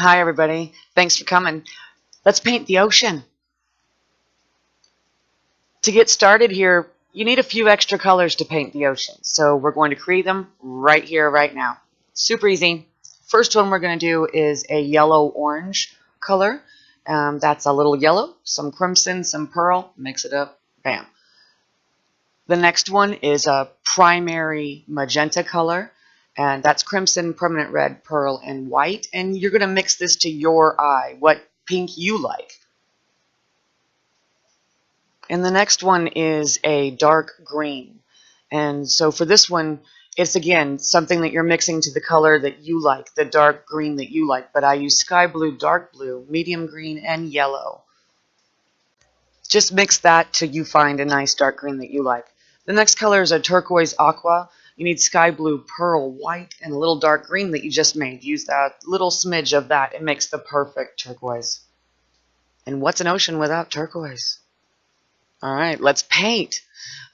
Hi everybody, thanks for coming. Let's paint the ocean. To get started here, you need a few extra colors to paint the ocean. So we're going to create them right here, right now. Super easy. First one we're going to do is a yellow-orange color. That's a little yellow, some crimson, some pearl. Mix it up. Bam. The next one is a primary magenta color. And that's crimson, permanent red, pearl, and white. And you're going to mix this to your eye, what pink you like. And the next one is a dark green. And so for this one, it's again something that you're mixing to the color that you like, the dark green that you like. But I use sky blue, dark blue, medium green, and yellow. Just mix that till you find a nice dark green that you like. The next color is a turquoise aqua. You need sky blue, pearl, white, and a little dark green that you just made. Use that little smidge of that. It makes the perfect turquoise. And what's an ocean without turquoise? All right, let's paint.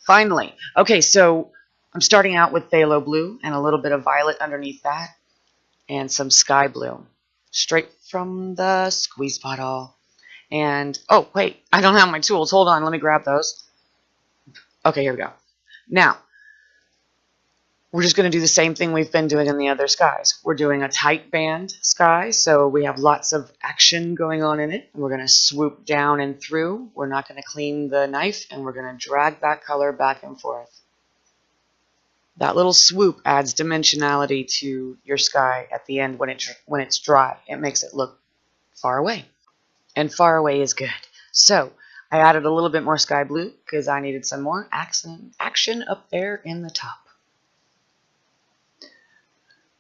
Finally. Okay, so I'm starting out with phthalo blue and a little bit of violet underneath that and some sky blue. Straight from the squeeze bottle. And, oh, wait, I don't have my tools. Hold on, let me grab those. Okay, here we go. Now, we're just going to do the same thing we've been doing in the other skies. We're doing a tight band sky, so we have lots of action going on in it. We're going to swoop down and through. We're not going to clean the knife, and we're going to drag that color back and forth. That little swoop adds dimensionality to your sky at the end when it's dry. It makes it look far away, and far away is good. So I added a little bit more sky blue because I needed some more action up there in the top.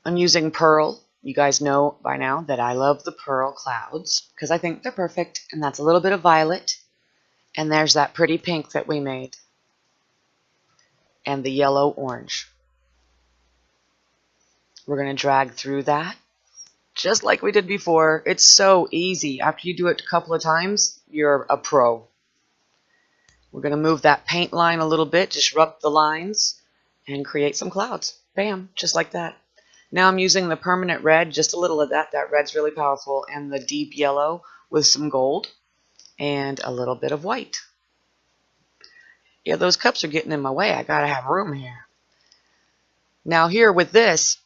I'm using pearl. You guys know by now that I love the pearl clouds because I think they're perfect. And that's a little bit of violet. And there's that pretty pink that we made. And the yellow-orange. We're going to drag through that just like we did before. It's so easy. After you do it a couple of times, you're a pro. We're going to move that paint line a little bit, disrupt the lines, and create some clouds. Bam, just like that. Now I'm using the permanent red, just a little of that. That red's really powerful. And the deep yellow with some gold and a little bit of white. Yeah, those cups are getting in my way. I gotta have room here. Now here with this,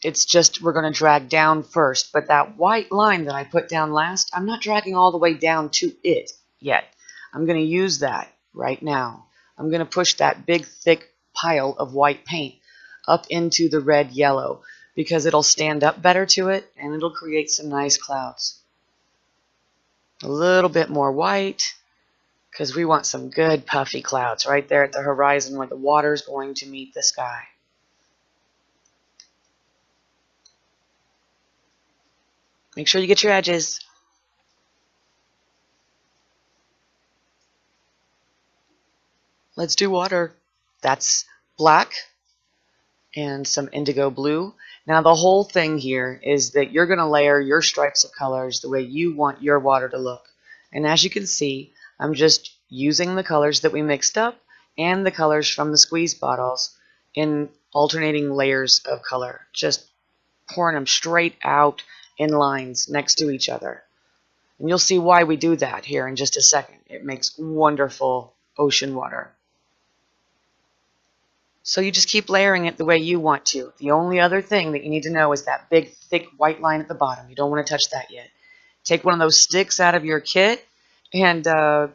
it's just we're going to drag down first. But that white line that I put down last, I'm not dragging all the way down to it yet. I'm going to use that right now. I'm going to push that big, thick pile of white paint up into the red yellow, because it'll stand up better to it and it'll create some nice clouds. A little bit more white because we want some good puffy clouds right there at the horizon where the water's going to meet the sky. Make sure you get your edges. Let's do water. That's black and some indigo blue. Now the whole thing here is that you're going to layer your stripes of colors the way you want your water to look. And as you can see, I'm just using the colors that we mixed up and the colors from the squeeze bottles in alternating layers of color. Just pouring them straight out in lines next to each other. And you'll see why we do that here in just a second. It makes wonderful ocean water. So you just keep layering it the way you want to. The only other thing that you need to know is that big, thick white line at the bottom. You don't want to touch that yet. Take one of those sticks out of your kit and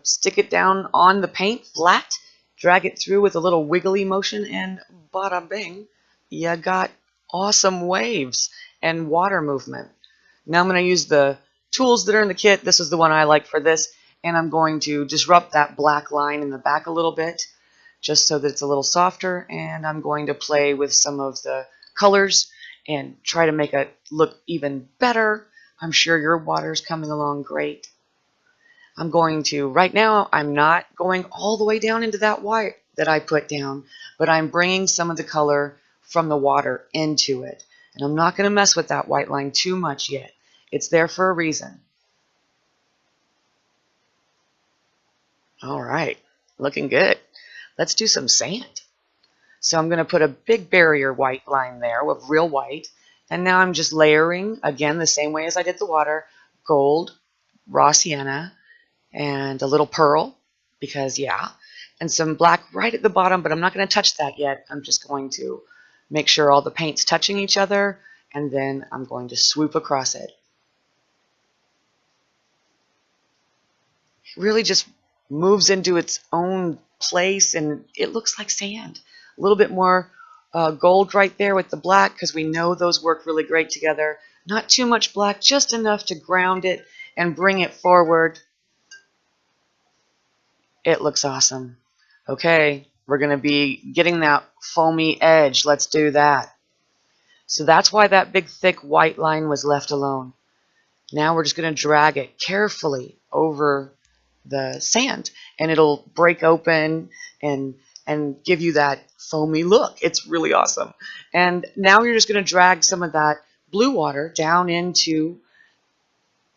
stick it down on the paint flat. Drag it through with a little wiggly motion, and bada bing, you got awesome waves and water movement. Now I'm going to use the tools that are in the kit. This is the one I like for this. And I'm going to disrupt that black line in the back a little bit, just so that it's a little softer, and I'm going to play with some of the colors and try to make it look even better. I'm sure your water's coming along great. I'm going to, right now, I'm not going all the way down into that white that I put down, but I'm bringing some of the color from the water into it. And I'm not going to mess with that white line too much yet. It's there for a reason. All right, looking good. Let's do some sand. So I'm going to put a big barrier white line there with real white, And now I'm just layering, again, the same way as I did the water, gold, raw sienna, and a little pearl, because yeah, and some black right at the bottom, but I'm not going to touch that yet. I'm just going to make sure all the paint's touching each other, and then I'm going to swoop across it. It really just moves into its own place, and it looks like sand. A little bit more gold right there with the black, because we know those work really great together. Not too much black, just enough to ground it and bring it forward. It looks awesome. Okay, we're going to be getting that foamy edge. Let's do that. So that's why that big thick white line was left alone. Now we're just going to drag it carefully over the sand, and it'll break open and give you that foamy look. It's really awesome. And now you're just going to drag some of that blue water down into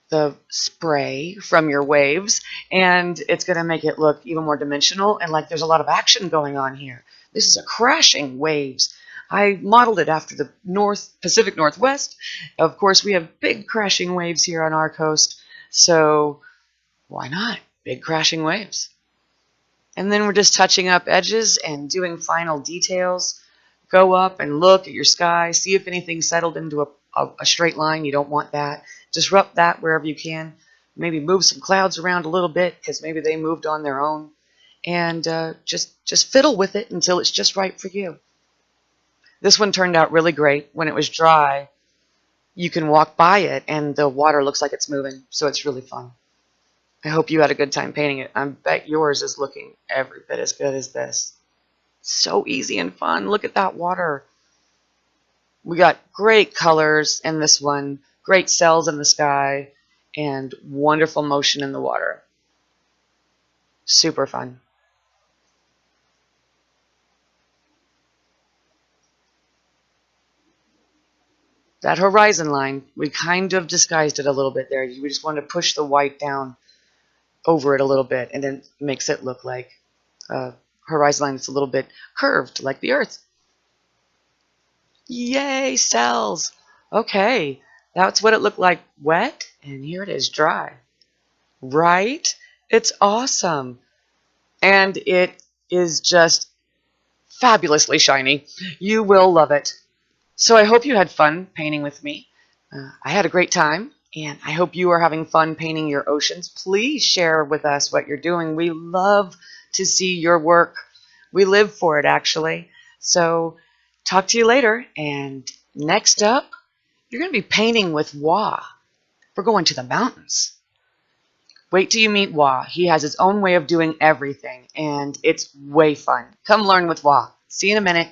the spray from your waves, and it's going to make it look even more dimensional and like there's a lot of action going on here. This is a crashing waves. I modeled it after the Pacific Northwest. Of course, we have big crashing waves here on our coast, so why not? Big crashing waves. And then we're just touching up edges and doing final details. Go up and look at your sky, see if anything settled into a straight line. You don't want that. Disrupt that wherever you can. Maybe move some clouds around a little bit because maybe they moved on their own. And just fiddle with it until it's just right for you. This one turned out really great. When it was dry, you can walk by it and the water looks like it's moving. So it's really fun. I hope you had a good time painting it. I bet yours is looking every bit as good as this. So easy and fun. Look at that water. We got great colors in this one, great cells in the sky, and wonderful motion in the water. Super fun. That horizon line, we kind of disguised it a little bit there. We just wanted to push the white down over it a little bit, and then it makes it look like a horizon line that's a little bit curved, like the Earth. Yay, cells! Okay, that's what it looked like wet, and here it is dry. Right? It's awesome. And it is just fabulously shiny. You will love it. So I hope you had fun painting with me. I had a great time, and I hope you are having fun painting your oceans. Please share with us what you're doing. We love to see your work. We live for it, actually. So talk to you later. And next up, you're going to be painting with Wah. We're going to the mountains. Wait till you meet Wah. He has his own way of doing everything, and it's way fun. Come learn with Wah. See you in a minute.